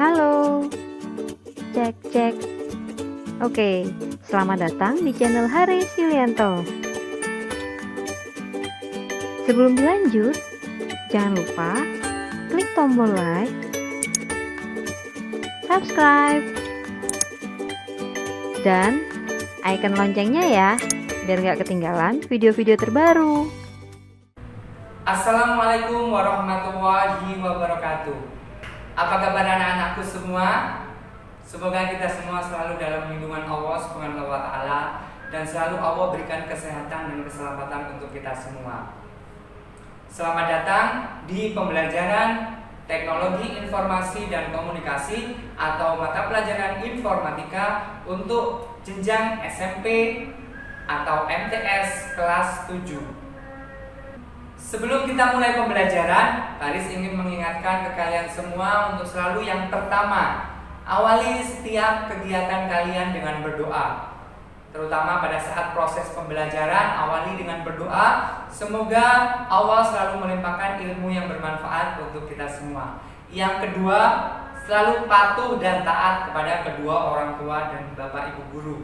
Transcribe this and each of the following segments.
Halo, cek cek. Oke, selamat datang di channel Haris Yulianto. Sebelum dilanjut, jangan lupa klik tombol like, subscribe, dan icon loncengnya ya, biar gak ketinggalan video-video terbaru. Assalamualaikum warahmatullahi wabarakatuh. Apa kabar anak-anakku semua? Semoga kita semua selalu dalam lindungan Allah Subhanahu wa taala dan selalu Allah berikan kesehatan dan keselamatan untuk kita semua. Selamat datang di pembelajaran Teknologi Informasi dan Komunikasi atau mata pelajaran Informatika untuk jenjang SMP atau MTS kelas 7. Sebelum kita mulai pembelajaran, Haris ingin mengingatkan ke kalian semua untuk selalu yang pertama, awali setiap kegiatan kalian dengan berdoa. Terutama pada saat proses pembelajaran, awali dengan berdoa. Semoga Allah selalu melimpahkan ilmu yang bermanfaat untuk kita semua. Yang kedua, selalu patuh dan taat kepada kedua orang tua dan bapak ibu guru.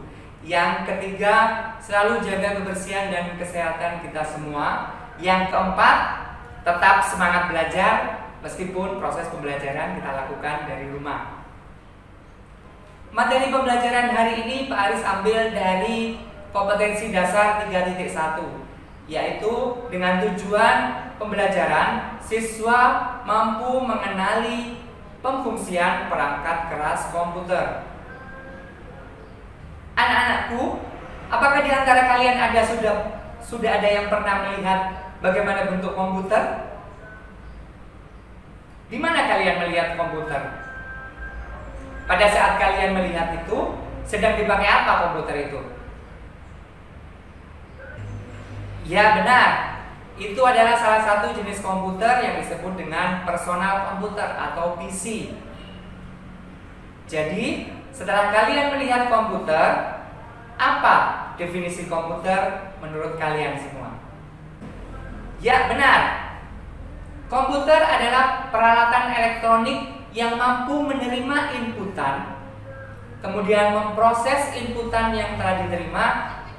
Yang ketiga, selalu jaga kebersihan dan kesehatan kita semua. Yang keempat, tetap semangat belajar meskipun proses pembelajaran kita lakukan dari rumah. Materi pembelajaran hari ini Pak Aris ambil dari kompetensi dasar 3.1, yaitu dengan tujuan pembelajaran siswa mampu mengenali pemfungsian perangkat keras komputer. Anak-anakku, apakah di antara kalian sudah ada yang pernah melihat bagaimana bentuk komputer? Di mana kalian melihat komputer? Pada saat kalian melihat itu, sedang dipakai apa komputer itu? Ya benar, itu adalah salah satu jenis komputer yang disebut dengan personal komputer atau PC. Jadi, setelah kalian melihat komputer, apa definisi komputer menurut kalian semua? Ya benar, komputer adalah peralatan elektronik yang mampu menerima inputan, kemudian memproses inputan yang telah diterima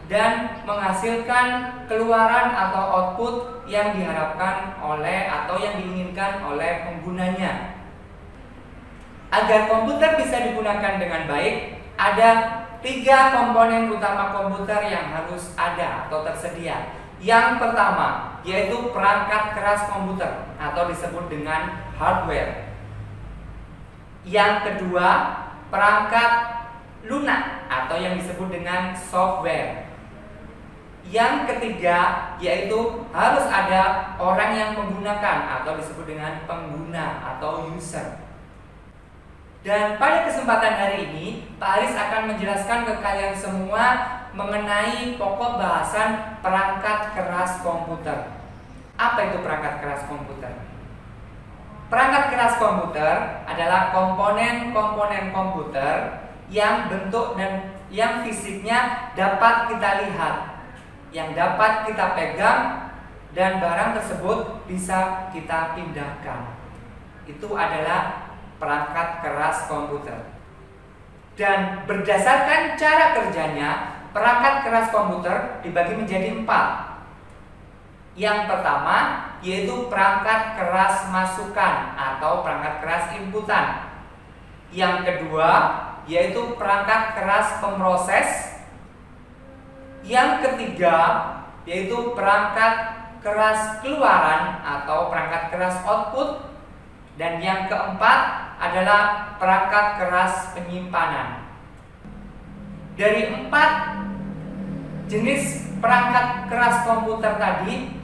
dan menghasilkan keluaran atau output yang diharapkan oleh atau yang diinginkan oleh penggunanya. Agar komputer bisa digunakan dengan baik, ada 3 komponen utama komputer yang harus ada atau tersedia. Yang pertama, yaitu perangkat keras komputer atau disebut dengan hardware. Yang kedua, perangkat lunak atau yang disebut dengan software. Yang ketiga, yaitu harus ada orang yang menggunakan atau disebut dengan pengguna atau user. Dan pada kesempatan hari ini, Pak Aris akan menjelaskan ke kalian semua mengenai pokok bahasan perangkat keras komputer. Apa itu perangkat keras komputer? Perangkat keras komputer adalah komponen-komponen komputer yang bentuk dan yang fisiknya dapat kita lihat, yang dapat kita pegang, dan barang tersebut bisa kita pindahkan. Itu adalah perangkat keras komputer. Dan berdasarkan cara kerjanya, perangkat keras komputer dibagi menjadi 4. Yang pertama yaitu perangkat keras masukan atau perangkat keras inputan. Yang kedua yaitu perangkat keras pemroses. Yang ketiga yaitu perangkat keras keluaran atau perangkat keras output. Dan yang keempat adalah perangkat keras penyimpanan. Dari 4 jenis perangkat keras komputer tadi,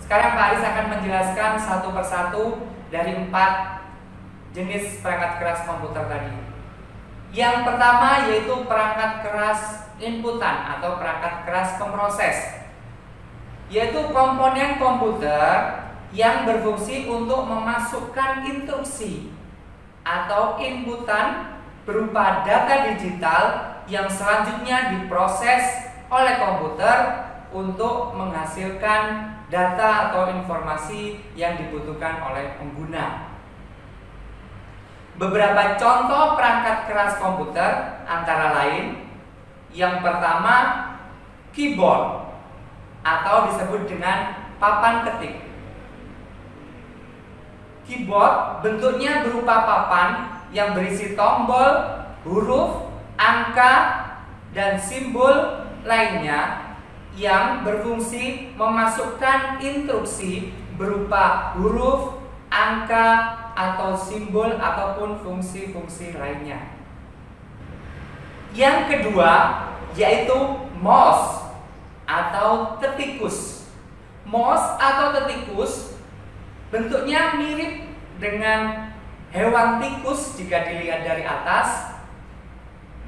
sekarang Pak Aris akan menjelaskan satu persatu dari 4 jenis perangkat keras komputer tadi. Yang pertama yaitu perangkat keras inputan atau perangkat keras pemroses, yaitu komponen komputer yang berfungsi untuk memasukkan instruksi atau inputan berupa data digital yang selanjutnya diproses oleh komputer untuk menghasilkan data atau informasi yang dibutuhkan oleh pengguna. beberapa contoh perangkat keras komputer antara lain yang pertama keyboard atau disebut dengan papan ketik. Keyboard bentuknya berupa papan yang berisi tombol, huruf, angka, dan simbol lainnya yang berfungsi memasukkan instruksi berupa huruf, angka, atau simbol ataupun fungsi-fungsi lainnya. Yang kedua yaitu mouse atau ketikus. Mouse atau ketikus bentuknya mirip dengan hewan tikus jika dilihat dari atas,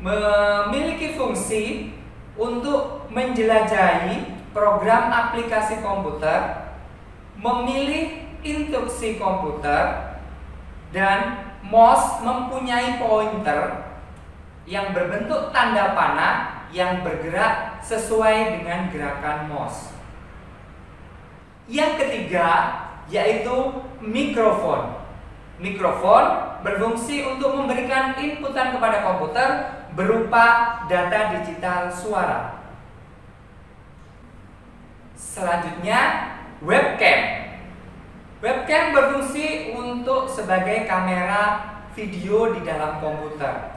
memiliki fungsi untuk menjelajahi program aplikasi komputer, memilih instruksi komputer, dan mouse mempunyai pointer yang berbentuk tanda panah yang bergerak sesuai dengan gerakan mouse. Yang ketiga yaitu mikrofon. Mikrofon berfungsi untuk memberikan inputan kepada komputer berupa data digital suara. Selanjutnya webcam. Webcam berfungsi untuk sebagai kamera video di dalam komputer.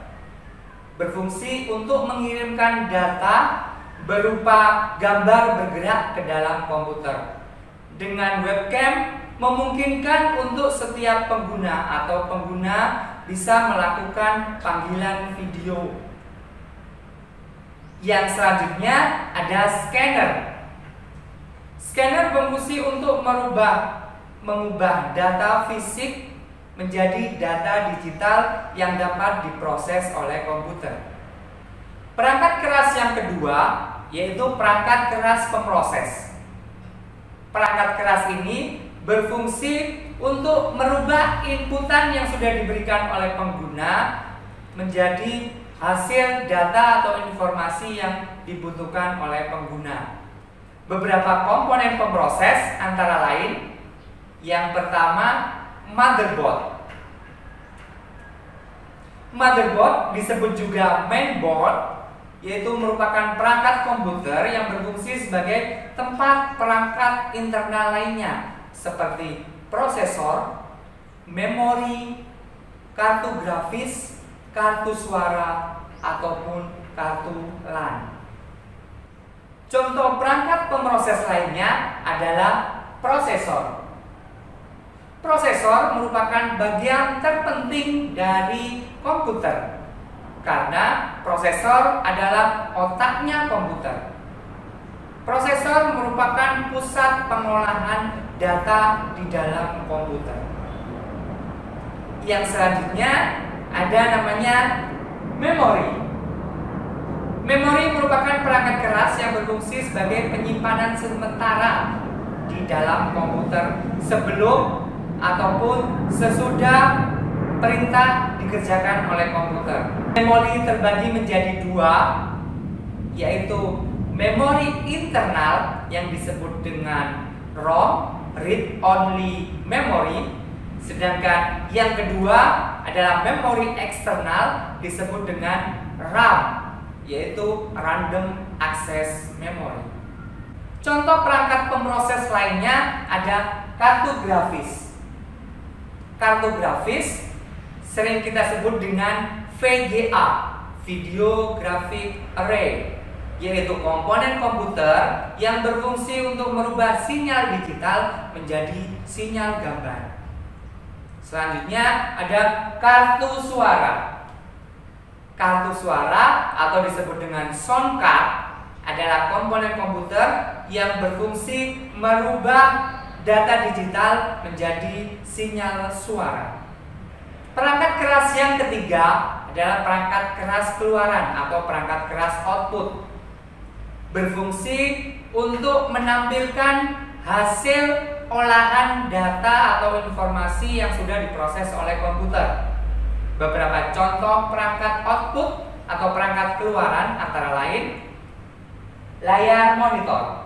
Berfungsi untuk mengirimkan data berupa gambar bergerak ke dalam komputer. Dengan webcam memungkinkan untuk setiap pengguna atau pengguna bisa melakukan panggilan video. Yang selanjutnya ada scanner. Scanner berfungsi untuk mengubah data fisik menjadi data digital yang dapat diproses oleh komputer. Perangkat keras yang kedua yaitu perangkat keras pemroses. Perangkat keras ini berfungsi untuk merubah inputan yang sudah diberikan oleh pengguna menjadi hasil data atau informasi yang dibutuhkan oleh pengguna. Beberapa komponen pemroses antara lain yang pertama motherboard. Motherboard disebut juga mainboard, yaitu merupakan perangkat komputer yang berfungsi sebagai tempat perangkat internal lainnya seperti prosesor, memori, kartu grafis, kartu suara, ataupun kartu LAN. Contoh perangkat pemroses lainnya adalah prosesor. Prosesor merupakan bagian terpenting dari komputer karena prosesor adalah otaknya komputer. Prosesor merupakan pusat pengolahan data di dalam komputer. Yang selanjutnya ada namanya memori. Memori merupakan perangkat keras yang berfungsi sebagai penyimpanan sementara di dalam komputer sebelum ataupun sesudah perintah dikerjakan oleh komputer. Memori terbagi menjadi dua, yaitu memori internal yang disebut dengan ROM, read only memory, sedangkan yang kedua adalah memori eksternal disebut dengan RAM, yaitu random access memory. Contoh perangkat pemroses lainnya ada kartu grafis. Kartu grafis sering kita sebut dengan VGA, Video Graphic Array, yaitu komponen komputer yang berfungsi untuk merubah sinyal digital menjadi sinyal gambar. Selanjutnya ada kartu suara. Kartu suara atau disebut dengan sound card adalah komponen komputer yang berfungsi merubah data digital menjadi sinyal suara. Perangkat keras yang ketiga adalah perangkat keras keluaran atau perangkat keras output. Berfungsi untuk menampilkan hasil olahan data atau informasi yang sudah diproses oleh komputer. Beberapa contoh perangkat output atau perangkat keluaran antara lain layar monitor.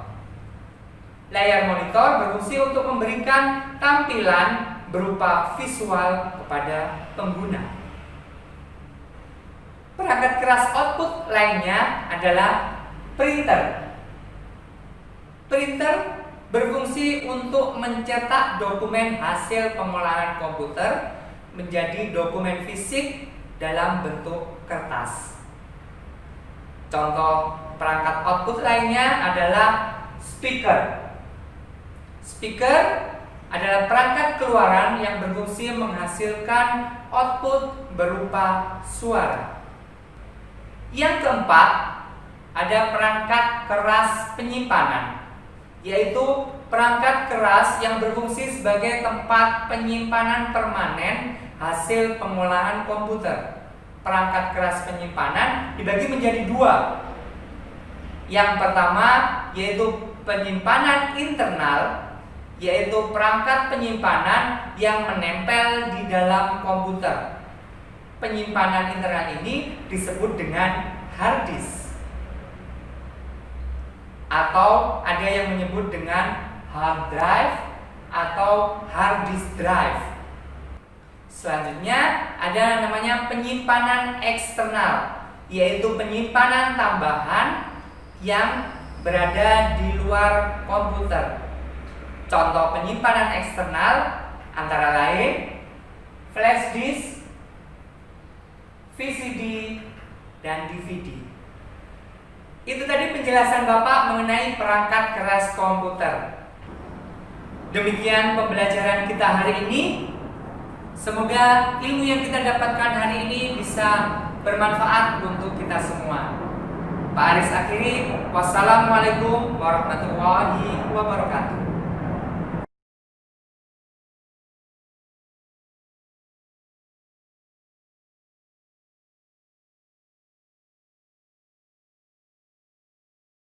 Layar monitor berfungsi untuk memberikan tampilan berupa visual kepada pengguna. Perangkat keras output lainnya adalah printer. Printer berfungsi untuk mencetak dokumen hasil pengolahan komputer menjadi dokumen fisik dalam bentuk kertas. Contoh perangkat output lainnya adalah speaker. Speaker adalah perangkat keluaran yang berfungsi menghasilkan output berupa suara. Yang keempat, ada perangkat keras penyimpanan, yaitu perangkat keras yang berfungsi sebagai tempat penyimpanan permanen hasil pengolahan komputer. Perangkat keras penyimpanan dibagi menjadi dua. Yang pertama yaitu penyimpanan internal, yaitu perangkat penyimpanan yang menempel di dalam komputer. Penyimpanan internal ini disebut dengan hard disk, atau ada yang menyebut dengan hard drive atau hard disk drive. Selanjutnya ada namanya penyimpanan eksternal, yaitu penyimpanan tambahan yang berada di luar komputer. Contoh penyimpanan eksternal antara lain flash disk, VCD, dan DVD. Itu tadi penjelasan Bapak mengenai perangkat keras komputer. Demikian pembelajaran kita hari ini. Semoga ilmu yang kita dapatkan hari ini bisa bermanfaat untuk kita semua. Pak Aris akhiri, wassalamualaikum warahmatullahi wabarakatuh.